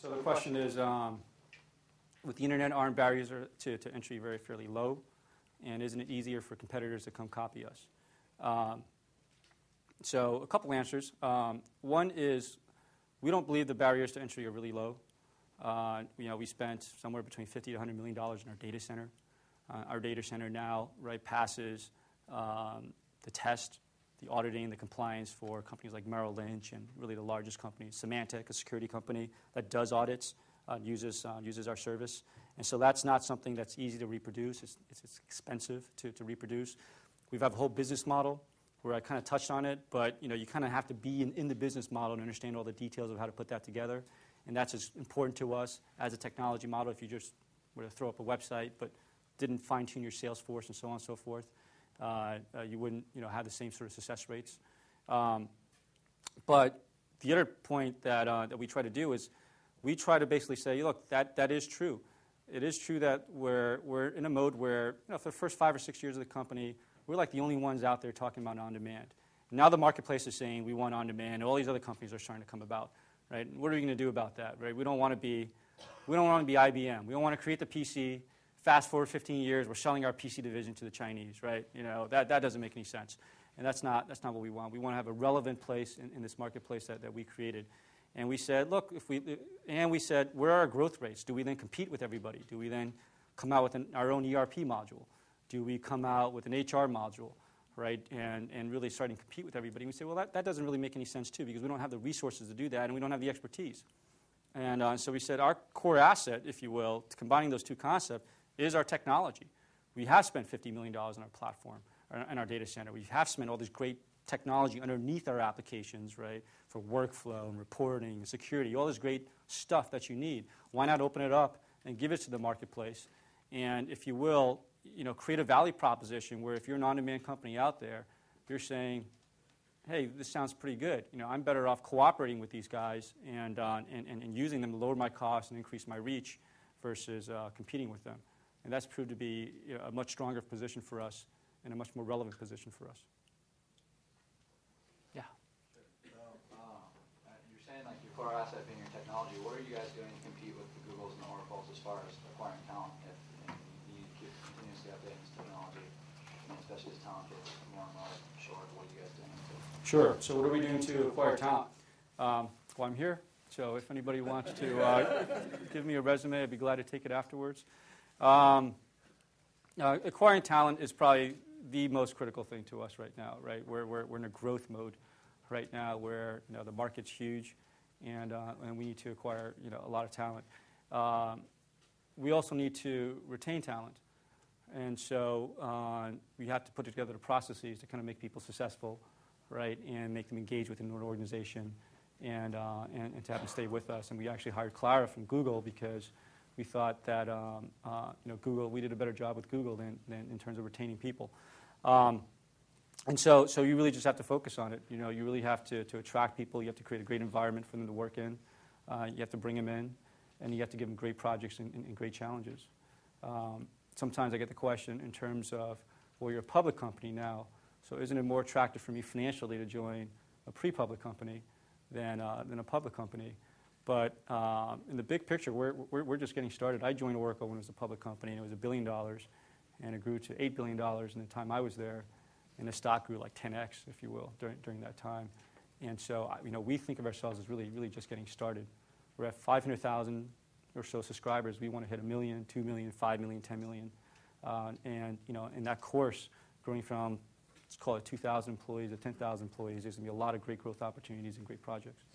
So the question is, with the internet, aren't barriers to entry fairly low? And isn't it easier for competitors to come copy us? So a couple answers. One is we don't believe the barriers to entry are really low. We spent somewhere between $50 to $100 million in our data center. Our data center now passes the test, the auditing, the compliance for companies like Merrill Lynch and really the largest companies. Symantec, a security company that does audits, uses our service. And so that's not something that's easy to reproduce. It's expensive to reproduce. We have a whole business model where I kind of touched on it, but you kind of have to be in the business model and understand all the details of how to put that together. And that's as important to us as a technology model. If you just were to throw up a website but didn't fine-tune your sales force and so on and so forth, you wouldn't have the same sort of success rates. But the other point that we try to do is we try to basically say, look, that is true. It is true that we're in a mode where for the first 5 or 6 years of the company, we're like the only ones out there talking about on-demand. Now the marketplace is saying we want on-demand, and all these other companies are starting to come about. Right? What are we going to do about that? Right? We don't want to be IBM. We don't want to create the PC. Fast forward 15 years, we're selling our PC division to the Chinese. Right? That doesn't make any sense, and that's not what we want. We want to have a relevant place in this marketplace that we created. And we said, look, where are our growth rates? Do we then compete with everybody? Do we then come out with our own ERP module? Do we come out with an HR module? Right, and really starting to compete with everybody. And we say, well, that doesn't really make any sense, too, because we don't have the resources to do that, and we don't have the expertise. And so we said our core asset, if you will, combining those two concepts, is our technology. We have spent $50 million on our platform, in our data center. We have spent all this great technology underneath our applications, right, for workflow and reporting and security, all this great stuff that you need. Why not open it up and give it to the marketplace? And if you will, create a value proposition where if you're an on-demand company out there, you're saying, hey, this sounds pretty good. I'm better off cooperating with these guys and using them to lower my costs and increase my reach versus competing with them. And that's proved to be a much stronger position for us and a much more relevant position for us. Yeah. Sure. So you're saying like your core asset being your technology. What are you guys doing to compete with the Googles and the Oracles as far as acquiring talent? Especially as talent gets more and more short, what are you guys doing? Sure. So what are we doing to acquire talent? Well, I'm here. So if anybody wants to give me a resume, I'd be glad to take it afterwards. Acquiring talent is probably the most critical thing to us right now. Right, we're in a growth mode right now, where the market's huge, and we need to acquire a lot of talent. We also need to retain talent. And so we have to put together the processes to kind of make people successful, right, and make them engage within an organization, and to have them stay with us. And we actually hired Clara from Google because we thought that Google, we did a better job with Google than in terms of retaining people. And so you really just have to focus on it. You really have to attract people. You have to create a great environment for them to work in. You have to bring them in, and you have to give them great projects and great challenges. Sometimes I get the question in terms of, well, you're a public company now, so isn't it more attractive for me financially to join a pre-public company than a public company? But in the big picture, we're just getting started. I joined Oracle when it was a public company, and it was $1 billion, and it grew to $8 billion in the time I was there, and the stock grew like 10x, if you will, during that time. And so we think of ourselves as really just getting started. We're at 500,000 or so subscribers. We want to hit 1 million, 2 million, 5 million, 10 million. And in that course, growing from, let's call it 2,000 employees to 10,000 employees, there's going to be a lot of great growth opportunities and great projects.